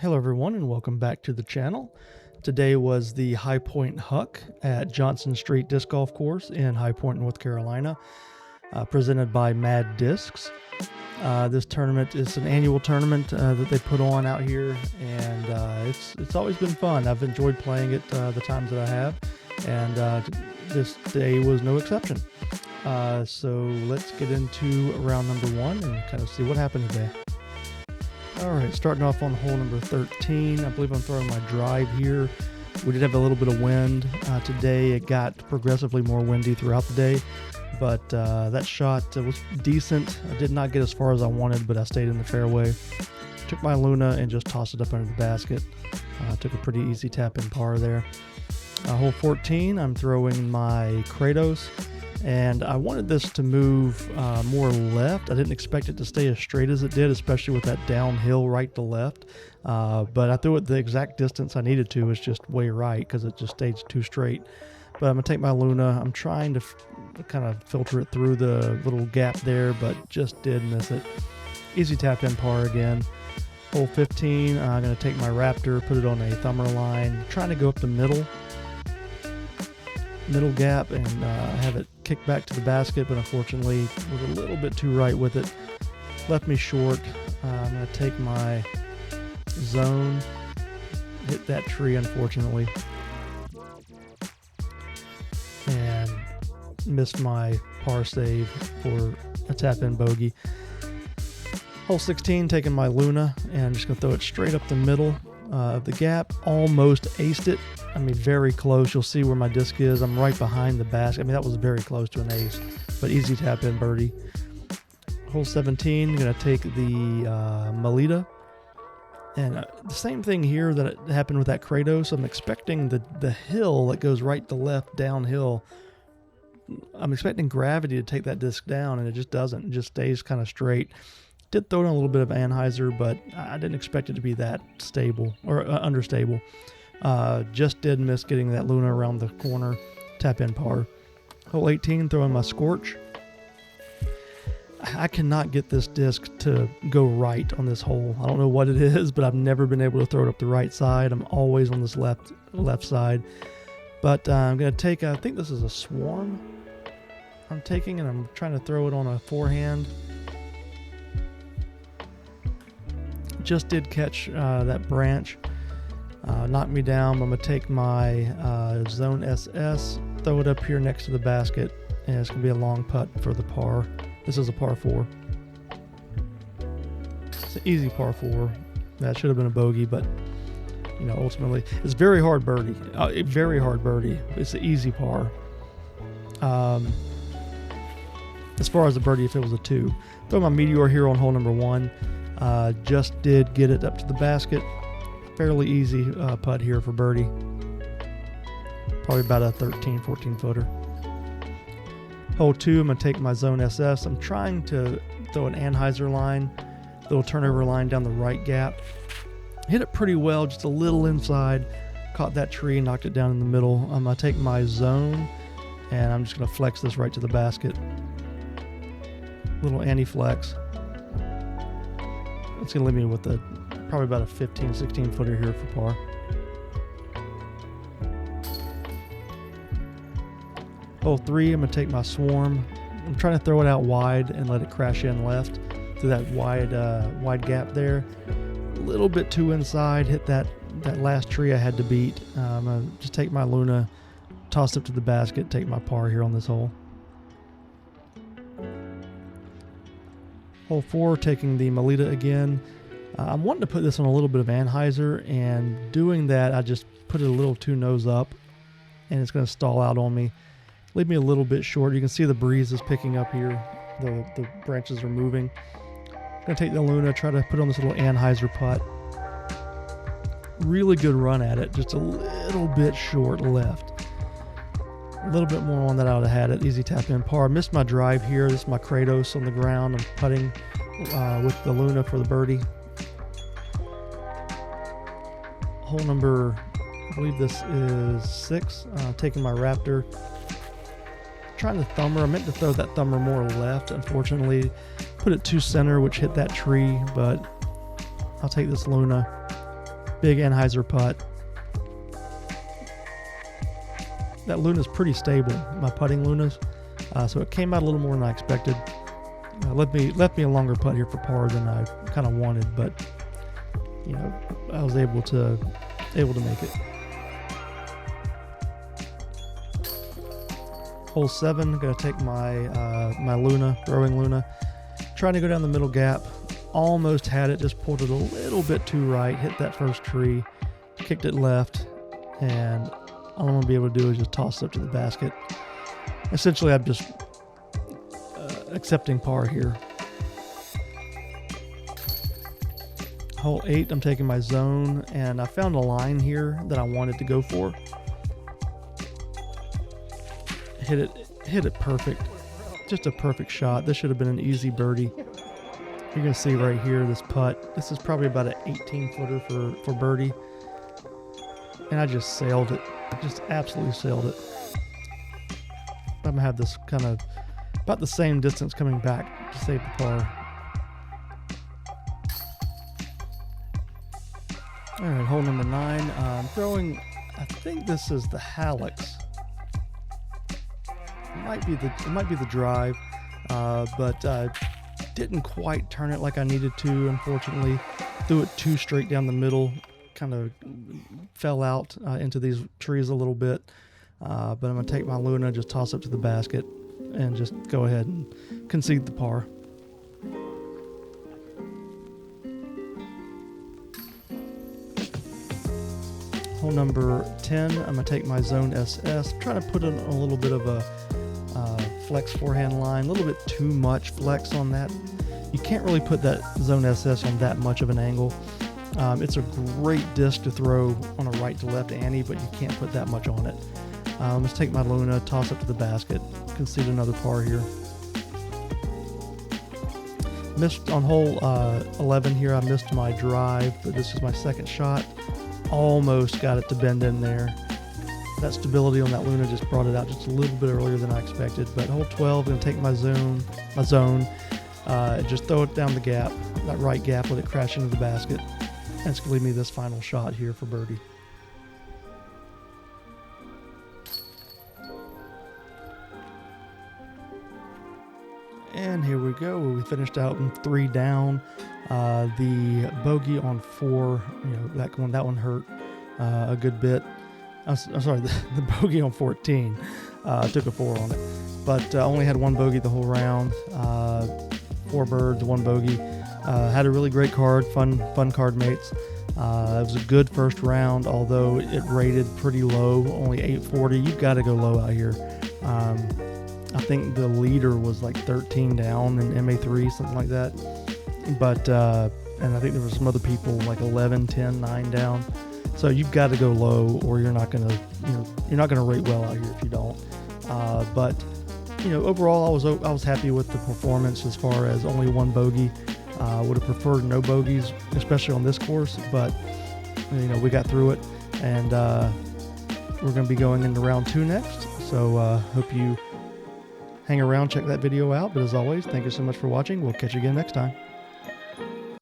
Hello everyone and welcome back to the channel. Today was the High Point Huck at Johnson Street Disc Golf Course in High Point, North Carolina, presented by Mad Discs. This tournament is an annual tournament that they put on out here, and it's always been fun. I've enjoyed playing it the times that I have, and this day was no exception. So let's get into round number one and kind of see what happened today. Alright, starting off on hole number 13. I believe I'm throwing my drive here. We did have a little bit of wind today. It got progressively more windy throughout the day, but that shot was decent. I did not get as far as I wanted, but I stayed in the fairway. Took my Luna and just tossed it up under the basket. Took a pretty easy tap-in par there. Hole 14, I'm throwing my Kratos, and I wanted this to move more left. I didn't expect it to stay as straight as it did, especially with that downhill right to left. But I threw it the exact distance I needed to. It's just way right because it just stayed too straight. But I'm going to take my Luna. I'm trying to kind of filter it through the little gap there, but just did miss it. Easy tap in par again. Hole 15, I'm going to take my Raptor, put it on a thumber line, trying to go up the middle gap and have it kick back to the basket, but unfortunately was a little bit too right with it. Left me short. I'm going to take my zone, hit that tree unfortunately, and missed my par save for a tap-in bogey. Hole 16, taking my Luna, and I'm just going to throw it straight up the middle of the gap. Almost aced it. I mean, very close. You'll see where my disc is. I'm right behind the basket. I mean, that was very close to an ace, but easy tap-in birdie. Hole 17, I'm going to take the Melita. And the same thing here that happened with that Kratos. I'm expecting the hill that goes right to left downhill. I'm expecting gravity to take that disc down, and it just doesn't. It just stays kind of straight. Did throw in a little bit of Anheuser, but I didn't expect it to be that stable or understable. Just did miss getting that Luna around the corner, tap in par. Hole 18, throwing my Scorch. I cannot get this disc to go right on this hole. I don't know what it is, but I've never been able to throw it up the right side. I'm always on this left side. But I'm going to take, I think this is a Swarm I'm taking, and I'm trying to throw it on a forehand. Just did catch that branch. Knocked me down. I'm going to take my Zone SS, throw it up here next to the basket, and it's going to be a long putt for the par. This is a par 4. It's an easy par 4. That should have been a bogey, but you know, ultimately, it's very hard birdie. Very hard birdie. It's an easy par. As far as the birdie, if it was a 2. Throw my Meteor here on hole number 1. Just did get it up to the basket. Fairly easy putt here for birdie. Probably about a 13, 14 footer. Hole 2, I'm going to take my Zone SS. I'm trying to throw an Anheuser line, little turnover line down the right gap. Hit it pretty well, just a little inside. Caught that tree and knocked it down in the middle. I'm going to take my Zone, and I'm just going to flex this right to the basket. Little anti-flex. It's going to leave me with probably about a 15, 16 footer here for par. Hole 3, I'm going to take my Swarm. I'm trying to throw it out wide and let it crash in left through that wide gap there. A little bit too inside, hit that last tree I had to beat. I'm going to just take my Luna, toss it to the basket, take my par here on this hole. Hole 4, taking the Melita again. I'm wanting to put this on a little bit of Anheuser, and doing that, I just put it a little too nose up, and it's going to stall out on me. Leave me a little bit short. You can see the breeze is picking up here. The branches are moving. I'm going to take the Luna, try to put on this little Anheuser putt. Really good run at it, just a little bit short left. A little bit more on that I would have had it. Easy tap in par. Missed my drive here. This is my Kratos on the ground. I'm putting with the Luna for the birdie. Hole number, I believe this is 6. Taking my Raptor. Trying to thumber. I meant to throw that thumber more left. Unfortunately, put it too center, which hit that tree, but I'll take this Luna. Big Anheuser putt. That Luna's pretty stable, my putting Luna's. So it came out a little more than I expected. Left me a longer putt here for par than I kind of wanted, but you know, I was able to make it. Hole 7, gonna take my my Luna, throwing Luna, trying to go down the middle gap. Almost had it, just pulled it a little bit too right, hit that first tree, kicked it left, and all I'm gonna be able to do is just toss it up to the basket. Essentially, I'm just accepting par here. Hole 8, I'm taking my zone, and I found a line here that I wanted to go for. Hit it perfect. Just a perfect shot. This should have been an easy birdie. You're gonna see right here this putt. This is probably about an 18-footer for birdie, and I just sailed it. Just absolutely sailed it. I'm gonna have this kind of about the same distance coming back to save the par. All right, hole number 9. I'm throwing. I think this is the Hallex. It might be the drive, but didn't quite turn it like I needed to. Unfortunately, threw it too straight down the middle. Kind of fell out into these trees a little bit. But I'm gonna take my Luna, just toss up to the basket, and just go ahead and concede the par. Hole number 10, I'm gonna take my zone SS. I'm trying to put in a little bit of a flex forehand line, a little bit too much flex on that. You can't really put that zone SS on that much of an angle. It's a great disc to throw on a right to left ante, but you can't put that much on it. Let's take my Luna, toss up to the basket, concede another par here. Missed on hole 11 here. I missed my drive, but this is my second shot. Almost got it to bend in there. That stability on that Luna just brought it out just a little bit earlier than I expected. But hole 12, gonna take my zone, just throw it down the gap, that right gap, let it crash into the basket. And it's gonna leave me this final shot here for birdie. And here we go. We finished out in 3 down. The bogey on 4, that one hurt a good bit. I'm sorry, the bogey on 14 took a 4 on it, but only had 1 bogey the whole round. 4 birds, 1 bogey. Had a really great card, fun card mates. It was a good first round, although it rated pretty low, only 840. You've got to go low out here. I think the leader was like 13 down in MA3, something like that. But and I think there were some other people like 11, 10, 9 down. So you've got to go low, or you're not gonna rate well out here if you don't. But overall, I was happy with the performance as far as only 1 bogey. Would have preferred no bogeys, especially on this course. But we got through it, and we're going to be going into round 2 next. So hope you hang around, check that video out. But as always, thank you so much for watching. We'll catch you again next time.